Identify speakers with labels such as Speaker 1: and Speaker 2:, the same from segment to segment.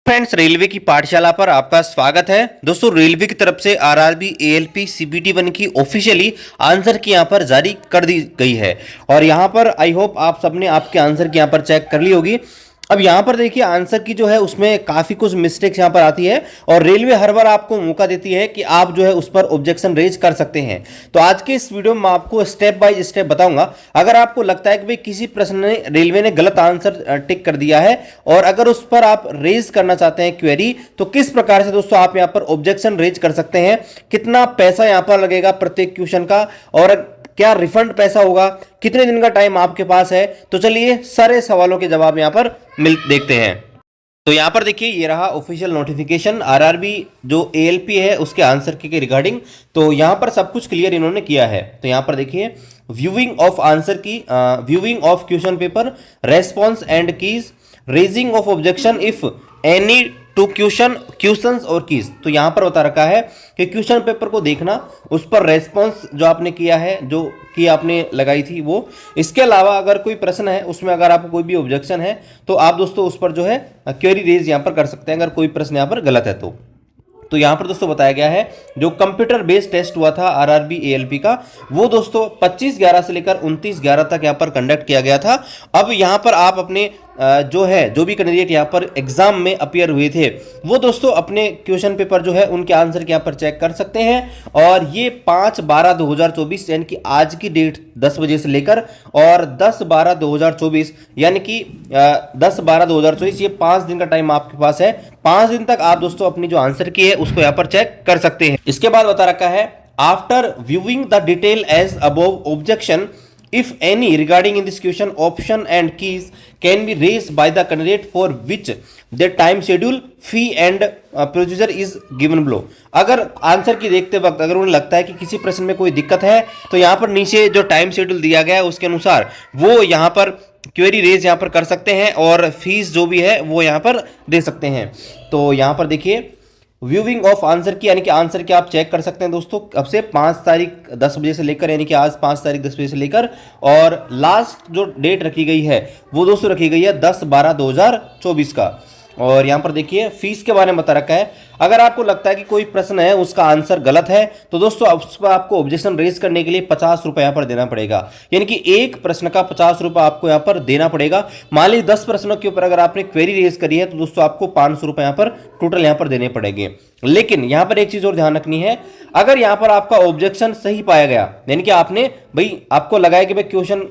Speaker 1: Friends, railway की पाठशाला पर आपका स्वागत है। दोस्तों, रेलवे की तरफ से आरआरबी एएलपी सीबीटी 1 की ऑफिशियली आंसर की यहां पर जारी कर दी गई है और यहां पर आई होप आप सबने आपके आंसर की यहां पर चेक कर ली होगी। अब यहां पर देखिए आंसर की जो है उसमें काफी कुछ मिस्टेक्स यहां पर आती है और रेलवे हर बार आपको मौका देती है कि आप जो है उस पर ऑब्जेक्शन रेज कर सकते हैं। तो आज के इस वीडियो में आपको स्टेप बाय स्टेप बताऊंगा। अगर आपको लगता है कि भाई किसी प्रश्न में रेलवे ने गलत आंसर टिक कर दिया है और अगर उस पर आप रेज करना चाहते हैं क्वेरी, तो किस प्रकार से दोस्तों आप यहां पर ऑब्जेक्शन रेज कर सकते हैं, कितना पैसा यहां पर लगेगा प्रत्येक क्वेश्चन का और क्या रिफंड पैसा होगा, कितने दिन का टाइम आपके पास है। तो चलिए सारे सवालों के जवाब यहां पर देखते हैं। तो यहां पर देखिए ये रहा ऑफिशियल नोटिफिकेशन आरआरबी जो एएलपी है उसके आंसर के रिगार्डिंग। तो यहां पर सब कुछ क्लियर इन्होंने किया है। तो यहां पर देखिए व्यूइंग ऑफ आंसर की, viewing of question paper, response and keys, raising of objection if any two questions और कीज। तो यहां पर बता रखा है कि क्वेश्चन पेपर को देखना, उस पर रेस्पॉन्स जो आपने किया है, जो की आपने लगाई थी वो, इसके अलावा अगर कोई प्रश्न है उसमें अगर आपको कोई भी ऑब्जेक्शन है तो आप दोस्तों उस पर जो है क्वेरी रेज यहां पर कर सकते हैं अगर कोई प्रश्न यहां पर गलत है तो यहां पर दोस्तों बताया गया है जो कंप्यूटर बेस्ड टेस्ट हुआ था आरआरबी एएलपी का, वो दोस्तों 25/11 से लेकर 29/11 तक यहां पर कंडक्ट किया गया था। अब यहां पर आप अपने जो भी कैंडिडेट यहाँ पर एग्जाम में अपीयर हुए थे वो दोस्तों अपने क्वेश्चन पेपर जो है उनके आंसर के यहाँ पर चेक कर सकते हैं और ये 5/12/2024 यानी कि आज की डेट 10 बजे से लेकर और 10/12/2024 यानी कि 10/12/2024 ये 5 दिन का टाइम आपके पास है। 5 दिन तक आप दोस्तों अपनी जो आंसर की है उसको यहाँ पर चेक कर सकते हैं। इसके बाद बता रखा है after viewing the detail as above objection if any regarding in this question option and keys can be raised by the candidate for which their time schedule fee and procedure is given below। अगर answer की देखते वक्त अगर उन्हें लगता है कि किसी प्रश्न में कोई दिक्कत है तो यहाँ पर नीचे जो टाइम शेड्यूल दिया गया है उसके अनुसार वो यहाँ पर क्वेरी रेज यहाँ पर कर सकते हैं और फीस जो भी है वो यहाँ पर दे सकते हैं। तो यहाँ पर देखिए व्यूइंग ऑफ आंसर की यानी कि आंसर की आप चेक कर सकते हैं दोस्तों अब से 5 तारीख 10 बजे से लेकर यानी कि आज 5 तारीख 10 बजे से लेकर और लास्ट जो डेट रखी गई है वो दोस्तों रखी गई है 10/12/2024 का। और यहाँ पर देखिए फीस के बारे में बता रखा है अगर आपको लगता है कि कोई प्रश्न है उसका आंसर गलत है तो दोस्तों उस पर आपको ऑब्जेक्शन रेज करने के लिए 50 रुपए यहाँ पर देना पड़ेगा, यानी कि एक प्रश्न का 50 रुपए आपको यहाँ पर देना पड़ेगा। मान लीजिए 10 प्रश्नों के ऊपर अगर आपने क्वेरी रेज करी है तो दोस्तों आपको 500 रुपए यहाँ पर टोटल यहाँ पर देने पड़ेंगे। लेकिन यहाँ पर एक चीज और ध्यान रखनी है, अगर यहाँ पर आपका ऑब्जेक्शन सही पाया गया यानी कि आपने भाई आपको लगाया कि भाई क्वेश्चन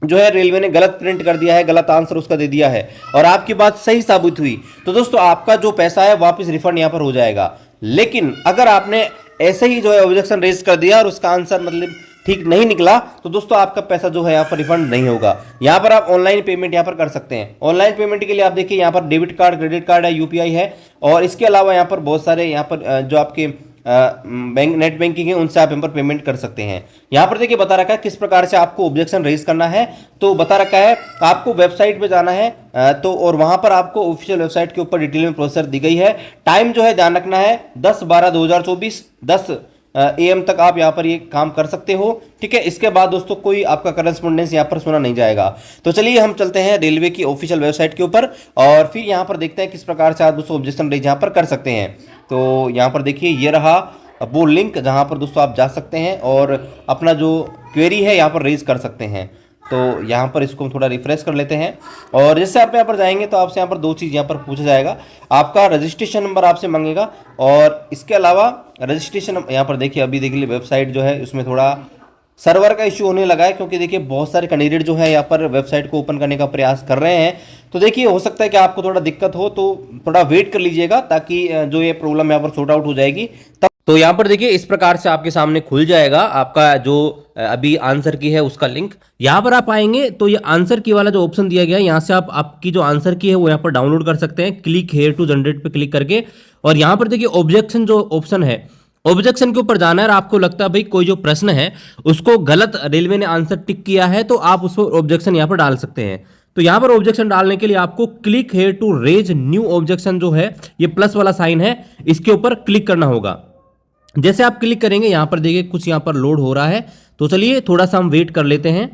Speaker 1: जो है रेलवे ने गलत प्रिंट कर दिया है, गलत आंसर उसका दे दिया है और आपकी बात सही साबित हुई तो दोस्तों आपका जो पैसा है वापस रिफंड यहां पर हो जाएगा। लेकिन अगर आपने ऐसे ही जो है ऑब्जेक्शन रेज कर दिया और उसका आंसर मतलब ठीक नहीं निकला तो दोस्तों आपका पैसा जो है यहाँ पर रिफंड नहीं होगा। यहाँ पर आप ऑनलाइन पेमेंट यहाँ पर कर सकते हैं। ऑनलाइन पेमेंट के लिए आप देखिए यहाँ पर डेबिट कार्ड, क्रेडिट कार्ड है, यूपीआई है और इसके अलावा यहाँ पर बहुत सारे यहाँ पर जो आपके बैंक नेट बैंकिंग है उनसे आप यहाँ पर पेमेंट कर सकते हैं। यहाँ पर देखिए बता रखा है किस प्रकार से आपको ऑब्जेक्शन रेज करना है। तो बता रखा है आपको वेबसाइट पे जाना है तो और वहां पर आपको ऑफिशियल वेबसाइट के ऊपर डिटेल में प्रोसेसर दी गई है। टाइम जो है ध्यान रखना है 10/12/2024 10 AM तक आप यहाँ पर ये काम कर सकते हो, ठीक है। इसके बाद दोस्तों कोई आपका करस्पॉन्डेंस यहाँ पर सुना नहीं जाएगा। तो चलिए हम चलते हैं रेलवे की ऑफिशियल वेबसाइट के ऊपर और फिर यहाँ पर देखते हैं किस प्रकार से आप दोस्तों ऑब्जेक्शन रेज यहाँ पर कर सकते हैं। तो यहाँ पर देखिए ये रहा वो लिंक जहाँ पर दोस्तों आप जा सकते हैं और अपना जो क्वेरी है यहाँ पर रेज कर सकते हैं। तो यहाँ पर इसको हम थोड़ा रिफ्रेश कर लेते हैं और जैसे आप यहाँ पर जाएंगे तो आपसे यहाँ पर 2 चीज़ यहाँ पर पूछा जाएगा। आपका रजिस्ट्रेशन नंबर आपसे मांगेगा और इसके अलावा रजिस्ट्रेशन यहाँ पर देखिए अभी देख लीजिए वेबसाइट जो है उसमें थोड़ा सर्वर का इशू होने लगा है क्योंकि देखिए बहुत सारे कैंडिडेट जो है यहाँ पर वेबसाइट को ओपन करने का प्रयास कर रहे हैं। तो देखिए हो सकता है कि आपको थोड़ा दिक्कत हो तो थोड़ा वेट कर लीजिएगा ताकि जो ये प्रॉब्लम यहाँ पर सॉर्ट आउट हो जाएगी तब। तो यहाँ पर देखिए इस प्रकार से आपके सामने खुल जाएगा आपका जो अभी आंसर की है उसका लिंक। यहाँ पर आप आएंगे तो ये आंसर की वाला जो ऑप्शन दिया गया है यहाँ से आप आपकी जो आंसर की है वो यहाँ पर डाउनलोड कर सकते हैं क्लिक हेयर टू जनरेट पे क्लिक करके। और यहाँ पर देखिए ऑब्जेक्शन जो ऑप्शन है ऑब्जेक्शन के ऊपर जाना है और आपको लगता है भाई कोई जो प्रश्न है उसको गलत रेलवे ने आंसर टिक किया है तो आप उस पर ऑब्जेक्शन यहाँ पर डाल सकते हैं। तो यहाँ पर ऑब्जेक्शन डालने के लिए आपको click here to raise new objection जो है ये प्लस वाला साइन है इसके ऊपर क्लिक करना होगा। जैसे आप क्लिक करेंगे यहाँ पर देखिए कुछ यहाँ पर लोड हो रहा है तो चलिए थोड़ा सा हम वेट कर लेते हैं।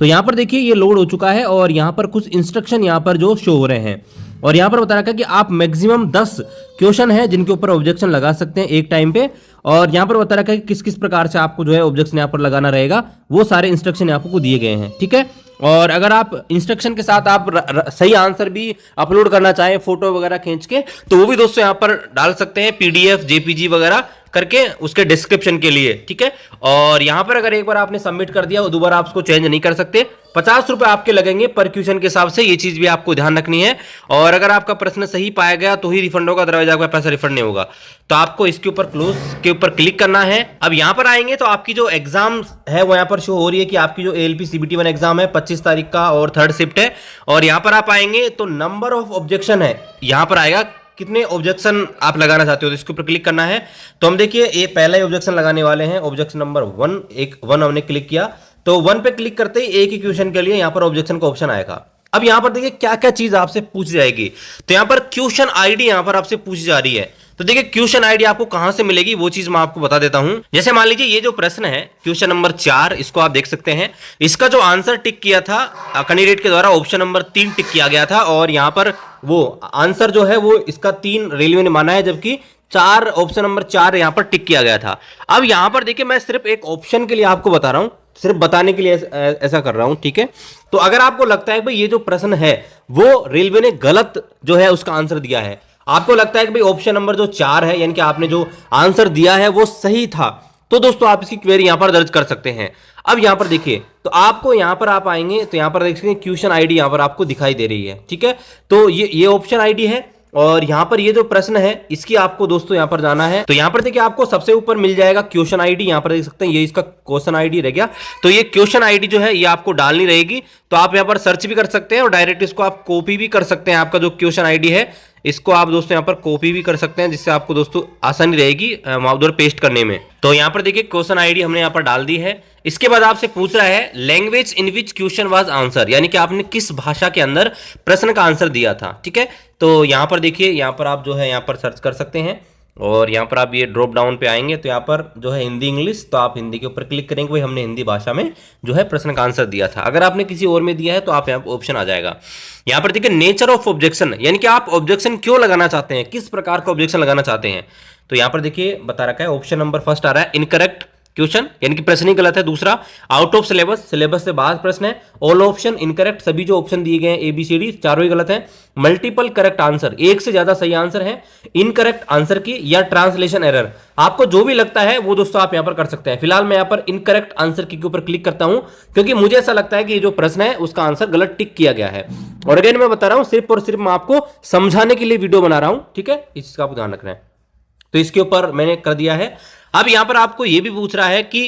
Speaker 2: तो यहाँ पर देखिए ये लोड हो चुका है और यहाँ पर कुछ इंस्ट्रक्शन यहाँ पर जो शो हो रहे हैं और यहाँ पर बता रखा है कि आप मैक्सिमम 10 क्वेश्चन है जिनके ऊपर ऑब्जेक्शन लगा सकते हैं एक टाइम पे। और यहाँ पर बता रखा है कि किस किस प्रकार से आपको जो है ऑब्जेक्शन यहाँ पर लगाना रहेगा, वो सारे इंस्ट्रक्शन आपको दिए गए हैं, ठीक है। और अगर आप इंस्ट्रक्शन के साथ आप सही आंसर भी अपलोड करना चाहें फोटो वगैरह खींच के, तो वो भी दोस्तों यहाँ पर डाल सकते हैं पीडीएफ जेपीजी वगैरह करके उसके डिस्क्रिप्शन के लिए, ठीक है। और यहाँ पर अगर एक बार आपने सबमिट कर दिया, दोबारा आप उसको चेंज नहीं कर सकते। 50 रुपए आपके लगेंगे पर क्वेश्चन के हिसाब से, ये चीज भी आपको ध्यान रखनी है। और अगर आपका प्रश्न सही पाया गया तो ही रिफंड होगा, अदरवाइज आपका पैसा रिफंड नहीं होगा। तो आपको इसके ऊपर क्लोज के ऊपर क्लिक करना है। अब यहाँ पर आएंगे तो आपकी जो एग्जाम है वो यहाँ पर शो हो रही है कि आपकी जो ALP CBT 1 एग्जाम है 25 तारीख का और 3rd शिफ्ट है। और यहाँ पर आप आएंगे तो नंबर ऑफ ऑब्जेक्शन है, यहाँ पर आएगा कितने ऑब्जेक्शन आप लगाना चाहते हो, तो इसके ऊपर क्लिक करना है। तो हम देखिए ये पहला ही ऑब्जेक्शन लगाने वाले हैं, ऑब्जेक्शन नंबर 1 हमने क्लिक किया तो 1 पे क्लिक करते ही एक ही क्वेश्चन के लिए यहाँ पर ऑब्जेक्शन का ऑप्शन आएगा। अब यहाँ पर देखिए क्या क्या चीज आपसे पूछी जाएगी। तो यहाँ पर क्वेश्चन आईडी यहाँ पर आपसे पूछी जा रही है। तो देखिए क्वेश्चन आईडी आपको कहां से मिलेगी वो चीज मैं आपको बता देता हूं। जैसे मान लीजिए ये जो प्रश्न है क्वेश्चन नंबर 4, इसको आप देख सकते हैं। इसका जो आंसर टिक किया था कैंडिडेट के द्वारा ऑप्शन नंबर 3 टिक किया गया था और यहाँ पर वो आंसर जो है वो इसका 3 रेलवे ने माना है, जबकि 4 ऑप्शन नंबर 4 यहाँ पर टिक किया गया था। अब यहाँ पर देखिए मैं सिर्फ एक ऑप्शन के लिए आपको बता रहा हूं, सिर्फ बताने के लिए ऐसा कर रहा हूं, ठीक है। तो अगर आपको लगता है भाई ये जो प्रश्न है वो रेलवे ने गलत जो है उसका आंसर दिया है, आपको लगता है कि भाई ऑप्शन नंबर जो 4 है यानी कि आपने जो आंसर दिया है वो सही था, तो दोस्तों आप इसकी क्वेरी यहां पर दर्ज कर सकते हैं। अब यहां पर देखिए तो आपको यहां पर आप आएंगे तो यहां पर देख सकते हैं क्वेश्चन आईडी यहां पर आपको दिखाई दे रही है, ठीक है। तो ये ऑप्शन आईडी है और यहां पर ये जो प्रश्न है इसकी आपको दोस्तों यहां पर जाना है। तो यहां पर देखिए आपको सबसे ऊपर मिल जाएगा क्वेश्चन आईडी, यहां पर देख सकते हैं ये इसका क्वेश्चन आईडी रह गया। तो ये क्वेश्चन आईडी जो है ये आपको डालनी रहेगी। तो आप यहां पर सर्च भी कर सकते हैं और डायरेक्ट इसको आप कॉपी भी कर सकते हैं। आपका जो क्वेश्चन आईडी है इसको आप दोस्तों यहाँ पर कॉपी भी कर सकते हैं, जिससे आपको दोस्तों आसानी रहेगी उधर पेस्ट करने में। तो यहाँ पर देखिए क्वेश्चन आईडी हमने यहाँ पर डाल दी है। इसके बाद आपसे पूछ रहा है language in which question was answer, यानी कि आपने किस भाषा के अंदर प्रश्न का आंसर दिया था, ठीक है। तो यहाँ पर देखिए यहाँ पर आप जो है यहाँ पर सर्च कर सकते हैं और यहाँ पर आप ये ड्रॉप डाउन पे आएंगे तो यहाँ पर जो है हिंदी इंग्लिश, तो आप हिंदी के ऊपर क्लिक करेंगे, भाई हमने हिंदी भाषा में जो है प्रश्न का आंसर दिया था। अगर आपने किसी और में दिया है तो आप यहाँ ऑप्शन आ जाएगा। यहाँ पर देखिए नेचर ऑफ ऑब्जेक्शन, यानी कि आप ऑब्जेक्शन क्यों लगाना चाहते हैं, किस प्रकार का ऑब्जेक्शन लगाना चाहते हैं। तो यहाँ पर देखिए बता रखा है ऑप्शन नंबर फर्स्ट आ रहा है इनकरेक्ट क्वेश्चन, यानी कि प्रश्न ही गलत है। दूसरा आउट ऑफ सिलेबस, सिलेबस से बाहर प्रश्न है। ऑल ऑप्शन इनकरेक्ट, सभी जो ऑप्शन दिए गए हैं ABCD चारों ही गलत हैं। मल्टीपल करेक्ट आंसर, एक से ज्यादा सही आंसर है। इनकरेक्ट आंसर की या ट्रांसलेशन एरर, आपको जो भी लगता है वो दोस्तों आप यहां पर कर सकते हैं। फिलहाल मैं यहां पर इनकरेक्ट आंसर की के ऊपर क्लिक करता हूं क्योंकि मुझे ऐसा लगता है कि ये जो प्रश्न है उसका आंसर गलत टिक किया गया है। और अगेन मैं बता रहा हूं सिर्फ और सिर्फ मैं आपको समझाने के लिए वीडियो बना रहा हूं, ठीक है, इस चीज का आपको ध्यान रखना है। तो इसके ऊपर मैंने कर दिया है। अब यहां पर आपको यह भी पूछ रहा है कि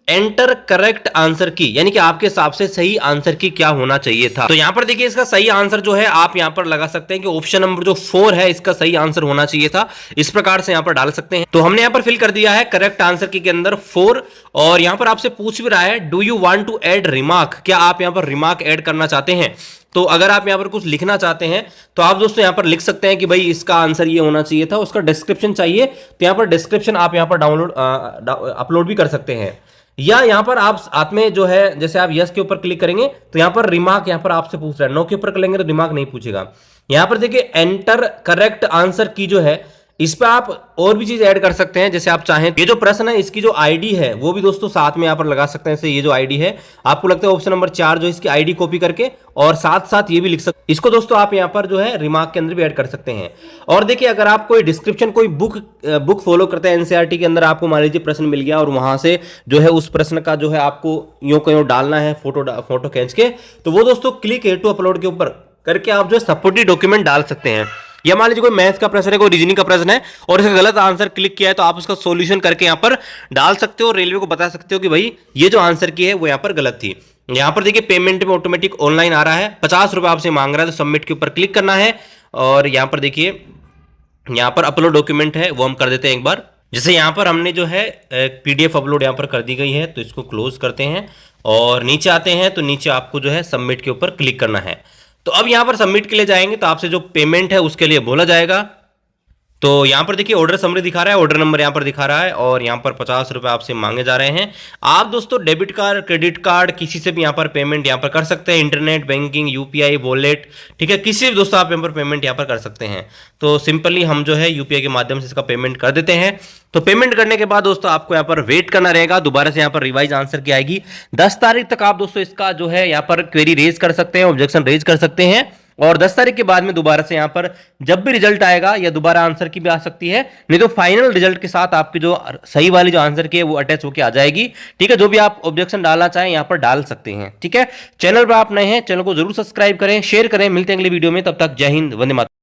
Speaker 2: एंटर करेक्ट आंसर की, यानी कि आपके हिसाब से सही आंसर की क्या होना चाहिए था। तो यहां पर देखिए इसका सही आंसर जो है आप यहां पर लगा सकते हैं कि ऑप्शन नंबर जो 4 है इसका सही आंसर होना चाहिए था, इस प्रकार से यहां पर डाल सकते हैं। तो हमने यहां पर फिल कर दिया है करेक्ट आंसर की के अंदर 4। और यहां पर आपसे पूछ भी रहा है do you want to add remark, क्या आप यहां पर रिमार्क ऐड करना चाहते हैं। तो अगर आप यहां पर कुछ लिखना चाहते हैं तो आप दोस्तों यहां पर लिख सकते हैं कि भाई इसका आंसर ये होना चाहिए था, उसका डिस्क्रिप्शन चाहिए तो यहां पर डिस्क्रिप्शन आप यहां पर डाउनलोड अपलोड भी कर सकते हैं। या यहां पर आप साथ में जो है जैसे आप यस के ऊपर क्लिक करेंगे तो यहां पर रिमार्क यहां पर आपसे पूछ रहा है, नो के ऊपर करेंगे तो रिमार्क नहीं पूछेगा। यहां पर देखिए एंटर करेक्ट आंसर की जो है इस पे आप और भी चीज ऐड कर सकते हैं, जैसे आप चाहें। ये जो प्रश्न है इसकी जो आईडी है वो भी दोस्तों साथ में यहां पर लगा सकते हैं। जैसे ये जो आईडी है आपको लगता है ऑप्शन नंबर 4 जो इसकी आईडी कॉपी करके और साथ साथ ये भी लिख सकते, इसको दोस्तों आप यहां पर जो है रिमार्क के अंदर भी ऐड कर सकते हैं। और देखिए अगर आप कोई डिस्क्रिप्शन कोई बुक फॉलो करते हैं NCERT के अंदर, आपको मान लीजिए प्रश्न मिल गया और वहां से जो है उस प्रश्न का जो है आपको यूं कहीं डालना है फोटो खींच के, तो वो दोस्तों क्लिक हियर टू अपलोड के ऊपर करके आप जो है सपोर्टिव डॉक्यूमेंट डाल सकते हैं। या मान लीजिए कोई मैथ्स का प्रश्न है, कोई रीजनिंग का प्रश्न है और इसका गलत आंसर क्लिक किया है तो आप उसका सॉल्यूशन करके यहां पर डाल सकते हो, रेलवे को बता सकते हो कि भाई ये जो आंसर की है वो यहां पर गलत थी। यहां पर देखिए पेमेंट में ऑटोमेटिक ऑनलाइन आ रहा है, 50 रुपए आपसे मांग रहा है, तो सबमिट के ऊपर क्लिक करना है। और यहां पर देखिए यहां पर अपलोड डॉक्यूमेंट है वो हम कर देते हैं एक बार। जैसे यहां पर हमने जो है PDF अपलोड यहां पर कर दी गई है तो इसको क्लोज करते हैं और नीचे आते हैं तो नीचे आपको जो है सबमिट के ऊपर क्लिक करना है। तो अब यहां पर सबमिट के लिए जाएंगे तो आपसे जो पेमेंट है उसके लिए बोला जाएगा।
Speaker 1: तो यहाँ पर देखिए ऑर्डर समरी दिखा रहा है, ऑर्डर नंबर यहाँ पर दिखा रहा है और यहाँ पर 50 रुपए आपसे मांगे जा रहे हैं। आप दोस्तों डेबिट कार्ड, क्रेडिट कार्ड किसी से भी यहाँ पर पेमेंट यहाँ पर कर सकते हैं, इंटरनेट बैंकिंग, यूपीआई, वॉलेट, ठीक है, किसी भी दोस्तों आप यहाँ पर पेमेंट यहाँ पर कर सकते हैं। तो सिंपली हम जो है यूपीआई के माध्यम से इसका पेमेंट कर देते हैं। तो पेमेंट करने के बाद दोस्तों आपको यहाँ पर वेट करना रहेगा, दोबारा से यहाँ पर रिवाइज आंसर की आएगी। 10 तारीख तक आप दोस्तों इसका जो है यहाँ पर क्वेरी रेज कर सकते हैं, ऑब्जेक्शन रेज कर सकते हैं और 10 तारीख के बाद में दोबारा से यहाँ पर जब भी रिजल्ट आएगा या दोबारा आंसर की भी आ सकती है, नहीं तो फाइनल रिजल्ट के साथ आपकी जो सही वाली जो आंसर की है वो अटैच होकर आ जाएगी। ठीक है, जो भी आप ऑब्जेक्शन डालना चाहें यहाँ पर डाल सकते हैं। ठीक है, चैनल पर आप नए हैं, चैनल को जरूर सब्सक्राइब करें, शेयर करें। मिलते हैं अगले वीडियो में, तब तक जय हिंद, वंदे मातरम।